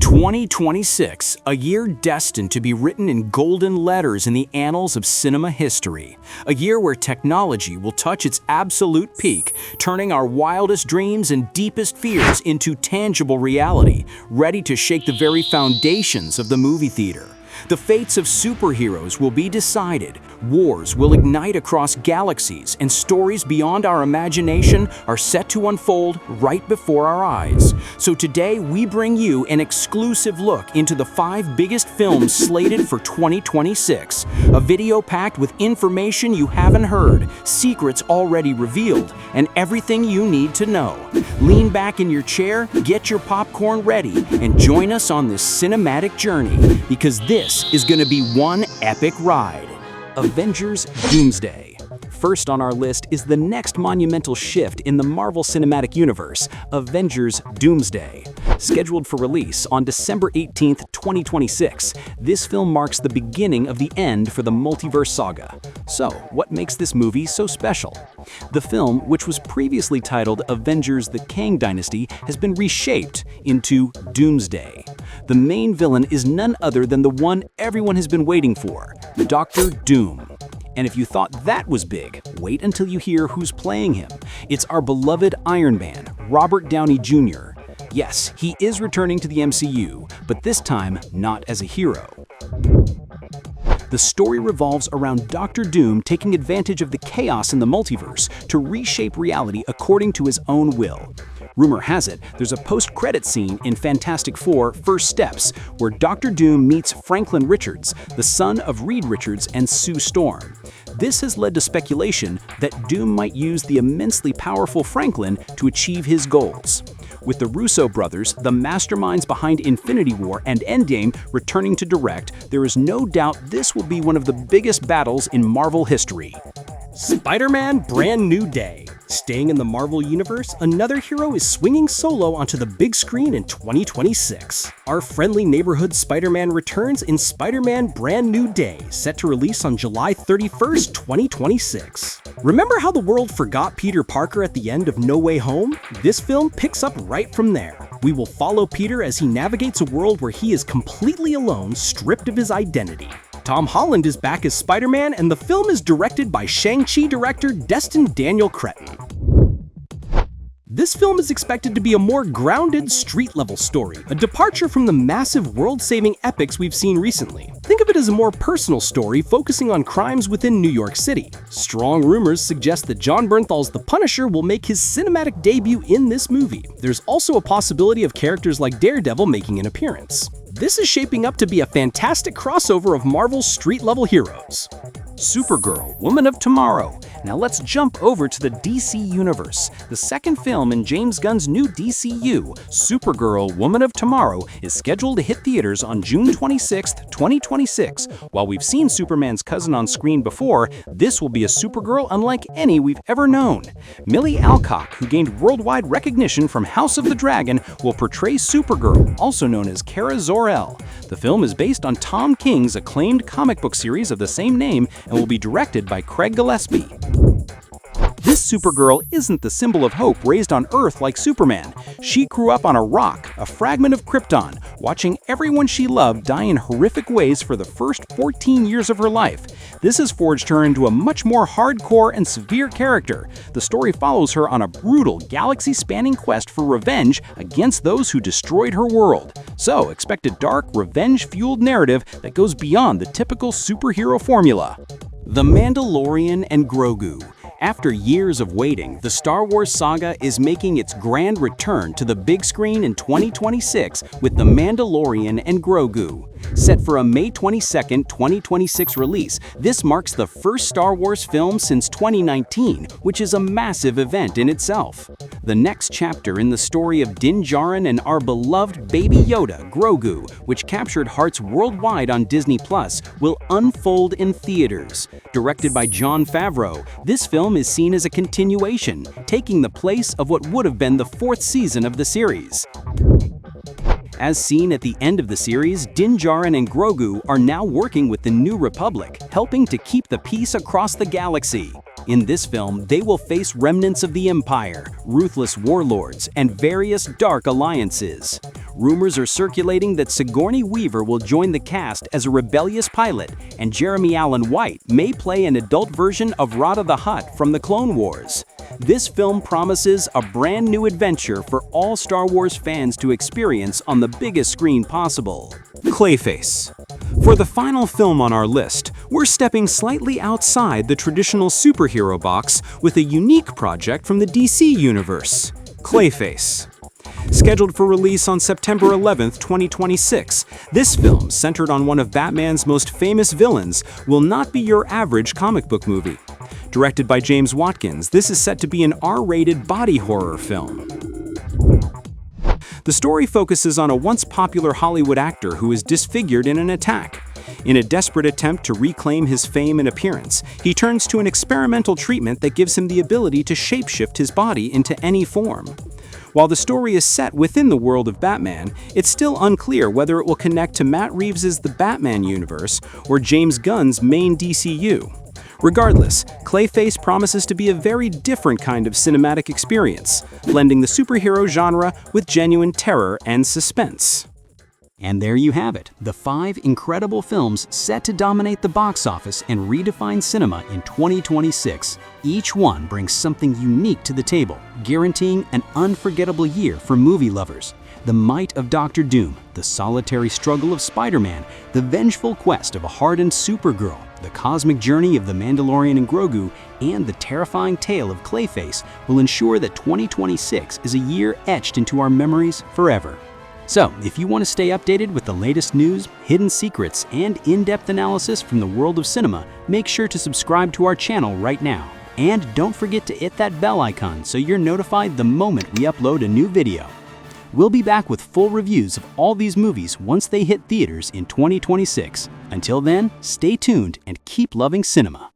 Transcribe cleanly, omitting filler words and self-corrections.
2026, a year destined to be written in golden letters in the annals of cinema history. A year where technology will touch its absolute peak, turning our wildest dreams and deepest fears into tangible reality, ready to shake the very foundations of the movie theater. The fates of superheroes will be decided, wars will ignite across galaxies, and stories beyond our imagination are set to unfold right before our eyes. So today we bring you an exclusive look into the 5 biggest films slated for 2026. A video packed with information you haven't heard, secrets already revealed, and everything you need to know. Lean back in your chair, get your popcorn ready, and join us on this cinematic journey, because this is going to be one epic ride. Avengers Doomsday. First on our list is the next monumental shift in the Marvel Cinematic Universe, Avengers Doomsday. Scheduled for release on December 18, 2026, this film marks the beginning of the end for the multiverse saga. So, what makes this movie so special? The film, which was previously titled Avengers The Kang Dynasty, has been reshaped into Doomsday. The main villain is none other than the one everyone has been waiting for, Dr. Doom. And if you thought that was big, wait until you hear who's playing him. It's our beloved Iron Man, Robert Downey Jr. Yes, he is returning to the MCU, but this time not as a hero. The story revolves around Dr. Doom taking advantage of the chaos in the multiverse to reshape reality according to his own will. Rumor has it, there's a post-credit scene in Fantastic Four: First Steps, where Dr. Doom meets Franklin Richards, the son of Reed Richards and Sue Storm. This has led to speculation that Doom might use the immensely powerful Franklin to achieve his goals. With the Russo brothers, the masterminds behind Infinity War and Endgame, returning to direct, there is no doubt this will be one of the biggest battles in Marvel history. Spider-Man Brand New Day. Staying in the Marvel Universe, another hero is swinging solo onto the big screen in 2026. Our friendly neighborhood Spider-Man returns in Spider-Man Brand New Day, set to release on July 31st, 2026. Remember how the world forgot Peter Parker at the end of No Way Home? This film picks up right from there. We will follow Peter as he navigates a world where he is completely alone, stripped of his identity. Tom Holland is back as Spider-Man, and the film is directed by Shang-Chi director Destin Daniel Cretton. This film is expected to be a more grounded, street-level story, a departure from the massive world-saving epics we've seen recently. Think of it as a more personal story focusing on crimes within New York City. Strong rumors suggest that Jon Bernthal's The Punisher will make his cinematic debut in this movie. There's also a possibility of characters like Daredevil making an appearance. This is shaping up to be a fantastic crossover of Marvel's street-level heroes. Supergirl, Woman of Tomorrow. Now let's jump over to the DC Universe. The second film in James Gunn's new DCU, Supergirl, Woman of Tomorrow, is scheduled to hit theaters on June 26, 2026. While we've seen Superman's cousin on screen before, this will be a Supergirl unlike any we've ever known. Millie Alcock, who gained worldwide recognition from House of the Dragon, will portray Supergirl, also known as Kara Zor-El. The film is based on Tom King's acclaimed comic book series of the same name and will be directed by Craig Gillespie. This Supergirl isn't the symbol of hope raised on Earth like Superman. She grew up on a rock, a fragment of Krypton, watching everyone she loved die in horrific ways for the first 14 years of her life. This has forged her into a much more hardcore and severe character. The story follows her on a brutal, galaxy-spanning quest for revenge against those who destroyed her world. So expect a dark, revenge-fueled narrative that goes beyond the typical superhero formula. The Mandalorian and Grogu. After years of waiting, the Star Wars saga is making its grand return to the big screen in 2026 with The Mandalorian and Grogu. Set for a May 22, 2026 release, this marks the first Star Wars film since 2019, which is a massive event in itself. The next chapter in the story of Din Djarin and our beloved Baby Yoda, Grogu, which captured hearts worldwide on Disney+, will unfold in theaters. Directed by Jon Favreau, this film is seen as a continuation, taking the place of what would have been the 4th season of the series. As seen at the end of the series, Din Djarin and Grogu are now working with the New Republic, helping to keep the peace across the galaxy. In this film, they will face remnants of the Empire, ruthless warlords, and various dark alliances. Rumors are circulating that Sigourney Weaver will join the cast as a rebellious pilot, and Jeremy Allen White may play an adult version of Rada the Hutt from the Clone Wars. This film promises a brand new adventure for all Star Wars fans to experience on the biggest screen possible. Clayface. For the final film on our list, we're stepping slightly outside the traditional superhero box with a unique project from the DC universe, Clayface. Scheduled for release on September 11, 2026, this film, centered on one of Batman's most famous villains, will not be your average comic book movie. Directed by James Watkins, this is set to be an R-rated body horror film. The story focuses on a once popular Hollywood actor who is disfigured in an attack. In a desperate attempt to reclaim his fame and appearance, he turns to an experimental treatment that gives him the ability to shapeshift his body into any form. While the story is set within the world of Batman, it's still unclear whether it will connect to Matt Reeves' The Batman universe or James Gunn's main DCU. Regardless, Clayface promises to be a very different kind of cinematic experience, blending the superhero genre with genuine terror and suspense. And there you have it, the 5 incredible films set to dominate the box office and redefine cinema in 2026. Each one brings something unique to the table, guaranteeing an unforgettable year for movie lovers. The might of Dr. Doom, the solitary struggle of Spider-Man, the vengeful quest of a hardened Supergirl, the cosmic journey of the Mandalorian and Grogu, and the terrifying tale of Clayface will ensure that 2026 is a year etched into our memories forever. So, if you want to stay updated with the latest news, hidden secrets, and in-depth analysis from the world of cinema, make sure to subscribe to our channel right now. And don't forget to hit that bell icon so you're notified the moment we upload a new video. We'll be back with full reviews of all these movies once they hit theaters in 2026. Until then, stay tuned and keep loving cinema.